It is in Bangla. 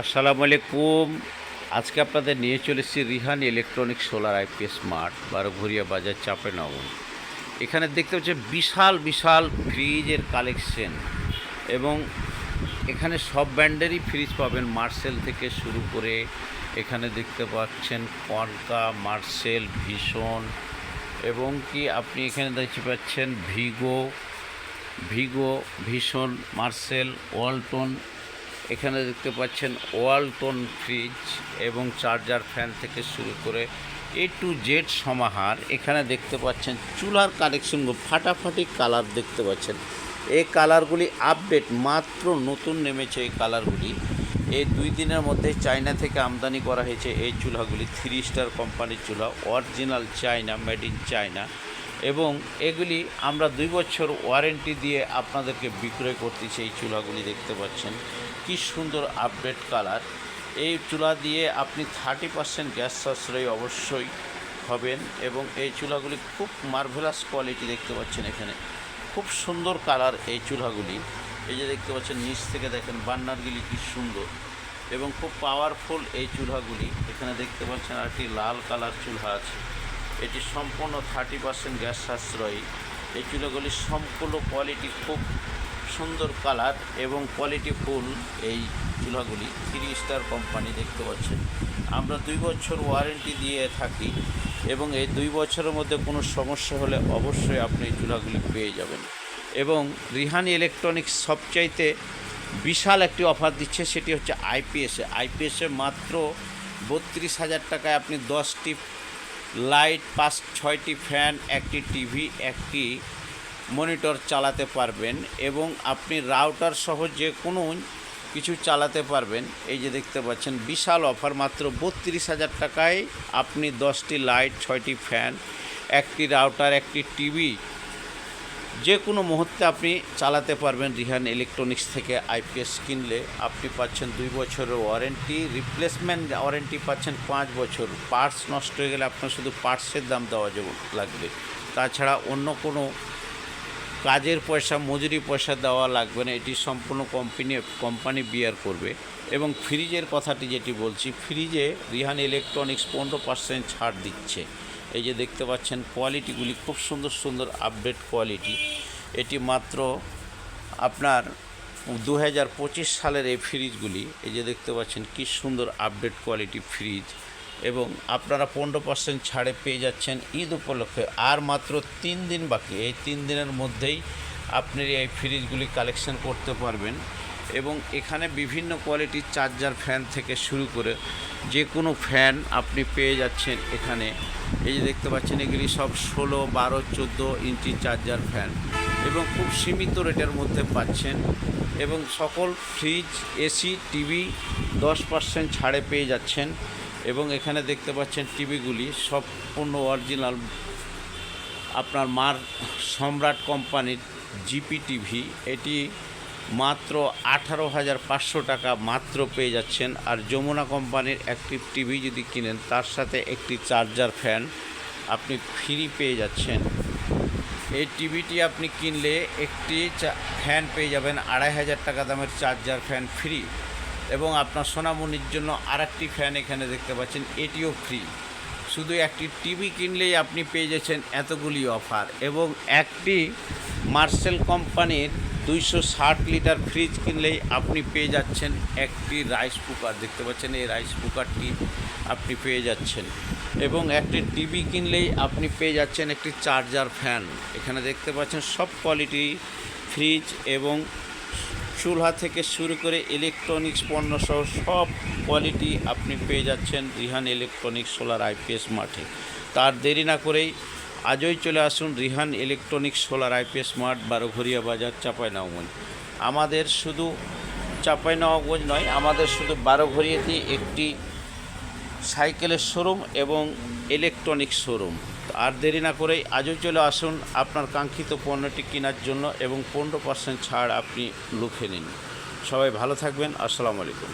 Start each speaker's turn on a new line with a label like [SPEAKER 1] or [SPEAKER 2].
[SPEAKER 1] আসসালামু আলাইকুম। আজকে আপনাদের নিয়ে চলেছি Rihan electronic solar IPS smart, Baroghoria Bazar, Chapainawabganj. এখানে দেখতে পাচ্ছেন বিশাল বিশাল ফ্রিজের কালেকশন, এবং এখানে সব ব্র্যান্ডেরই ফ্রিজ পাবেন, মার্সেল থেকে শুরু করে এখানে দেখতে পাচ্ছেন কনকা, মার্সেল, ভীষণ, এবং কি আপনি এখানে দেখতে পাচ্ছেন ভিগো, ভীষণ, মার্সেল, ওয়ালটন। এখানে দেখতে পাচ্ছেন ওয়ালটন ফ্রিজ এবং চার্জার, ফ্যান থেকে শুরু করে A to Z সমাহার। এখানে দেখতে পাচ্ছেন চুলার কালেকশনগুলো, ফাটাফাটি কালার দেখতে পাচ্ছেন। এই কালারগুলি আপডেট, মাত্র নতুন নেমেছে এই কালারগুলি। এই 2 দিনের মধ্যে চায়না থেকে আমদানি করা হয়েছে এই চুলাগুলি। 3 স্টার কোম্পানির চুলা, original China, made in China, এবং এগুলি আমরা 2 বছর ওয়ারেন্টি দিয়ে আপনাদেরকে বিক্রয় করতেছি। এই চুলাগুলি দেখতে পাচ্ছেন কি সুন্দর আপডেট কালার। এই চুলা দিয়ে আপনি 30% গ্যাস সাশ্রয় অবশ্যই হবেন, এবং এই চুলাগুলি খুব মার্ভেলাস কোয়ালিটি দেখতে পাচ্ছেন। এখানে খুব সুন্দর কালার এই চুলাগুলি। এই যে দেখতে পাচ্ছেন নিচ থেকে দেখেন বার্নারগুলি কি সুন্দর, এবং খুব পাওয়ারফুল এই চুলাগুলি। এখানে দেখতে পাচ্ছেন আরেকটি লাল কালার চুলা আছে, এটি সম্পূর্ণ 30% গ্যাস সাশ্রয়ী। এই চুলাগুলির সম্পূর্ণ কোয়ালিটি খুব সুন্দর কালার এবং কোয়ালিটি ফুল। এই চুলাগুলি 3 স্টার কোম্পানি দেখতে পাচ্ছেন। আমরা 2 বছর ওয়ারেন্টি দিয়ে থাকি, এবং এই 2 বছরের মধ্যে কোনো সমস্যা হলে অবশ্যই আপনি এই চুলাগুলি পেয়ে যাবেন। এবং রিহান ইলেকট্রনিক্স সবচাইতে বিশাল একটি অফার দিচ্ছে, সেটি হচ্ছে আইপিএসে মাত্র 32,000 টাকায় আপনি 10টি লাইট, 5-6টি ফ্যান, একটি টিভি, একটি মনিটর চালাতে পারবেন, এবং আপনি রাউটার সহ যে কোনো কিছু চালাতে পারবেন। এই যে দেখতে পাচ্ছেন বিশাল অফার, মাত্র 32,000 টাকায় আপনি 10টি লাইট, 6টি ফ্যান, একটি রাউটার, একটি টিভি যে কোনো মুহূর্তে আপনি চালাতে পারবেন। রিহান ইলেকট্রনিক্স থেকে আইপিএস কিনলে আপনি পাচ্ছেন 2 বছরের ওয়ারেন্টি, রিপ্লেসমেন্ট ওয়ারেন্টি পাচ্ছেন 5 বছর। পার্টস নষ্ট হয়ে গেলে আপনার শুধু পার্টসের দাম দেওয়া লাগবে, তাছাড়া অন্য কোনো কাজের পয়সা, মজুরি পয়সা দেওয়া লাগবে না। এটি সম্পূর্ণ কোম্পানি বিয়ার করবে। এবং ফ্রিজের কথাটি যেটি বলছি, ফ্রিজে রিহান ইলেকট্রনিক্স 15% ছাড় দিচ্ছে। এই যে দেখতে পাচ্ছেন কোয়ালিটিগুলি খুব সুন্দর সুন্দর আপডেট কোয়ালিটি। এটি মাত্র আপনার 2025 সালের এই ফ্রিজগুলি। এই যে দেখতে পাচ্ছেন কি সুন্দর আপডেট কোয়ালিটি ফ্রিজ, এবং আপনারা 15% ছাড়ে পেয়ে যাচ্ছেন ঈদ উপলক্ষে। আর মাত্র 3 দিন বাকি, এই 3 দিনের মধ্যেই আপনি এই ফ্রিজগুলি কালেকশন করতে পারবেন। এবং এখানে বিভিন্ন কোয়ালিটির চার্জার, ফ্যান থেকে শুরু করে যে কোনো ফ্যান আপনি পেয়ে যাচ্ছেন এখানে। এই যে দেখতে পাচ্ছেন এগুলি সব 16, 12, 14 ইঞ্চি চার্জার ফ্যান, এবং খুব সীমিত রেটের মধ্যে পাচ্ছেন। এবং সকল ফ্রিজ, এসি, টিভি 10% ছাড়ে পেয়ে যাচ্ছেন। এবং এখানে দেখতে পাচ্ছেন টিভিগুলি সম্পূর্ণ অরিজিনাল আপনার সম্রাট কোম্পানির জিপি টিভি। এটি মাত্র 18,500 টাকা মাত্র পেয়ে যাচ্ছেন। আর যমুনা কোম্পানির একটি টিভি যদি কিনেন, তার সাথে একটি চার্জার ফ্যান আপনি ফ্রি পেয়ে যাচ্ছেন। এই টিভিটি আপনি কিনলে একটি ফ্যান পেয়ে যাবেন, 2,500 টাকা দামের চার্জার ফ্যান ফ্রি। এবং আপনার সোনামণির জন্য আরেকটি ফ্যান এখানে দেখতে পাচ্ছেন, এটিও ফ্রি। শুধু একটি টিভি কিনলেই আপনি পেয়ে যাচ্ছেন এতগুলি অফার। এবং একটি মার্সেল কোম্পানির 260 লিটার ফ্রিজ কিনলেই আপনি পেয়ে যাচ্ছেন একটি রাইস কুকার। দেখতে পাচ্ছেন এই রাইস কুকারটি আপনি পেয়ে যাচ্ছেন। এবং একটি টিভি কিনলেই আপনি পেয়ে যাচ্ছেন একটি চার্জার ফ্যান। এখানে দেখতে পাচ্ছেন সব কোয়ালিটি ফ্রিজ এবং চুলা থেকে শুরু করে ইলেকট্রনিক্স পণ্য সহ সব কোয়ালিটি আপনি পেয়ে যাচ্ছেন রিহান ইলেকট্রনিক্স সোলার আইপিএস মার্টে। তার দেরি না করেই আজই চলে আসুন Rihan electronics solar IPS mart, Baroghoria Bazar, Chapainawabganj. আমাদের শুধু চাঁপাইনবাবগঞ্জ নয়, আমাদের শুধু বারোঘরিয়াতেই একটি সাইকেলের শোরুম এবং ইলেকট্রনিক্স শোরুম। আর দেরি না করেই আজই চলে আসুন আপনার কাঙ্ক্ষিত পণ্যটি কেনার জন্য, এবং 15% ছাড় আপনি লুফে নিন। সবাই ভালো থাকবেন। আসসালামু আলাইকুম।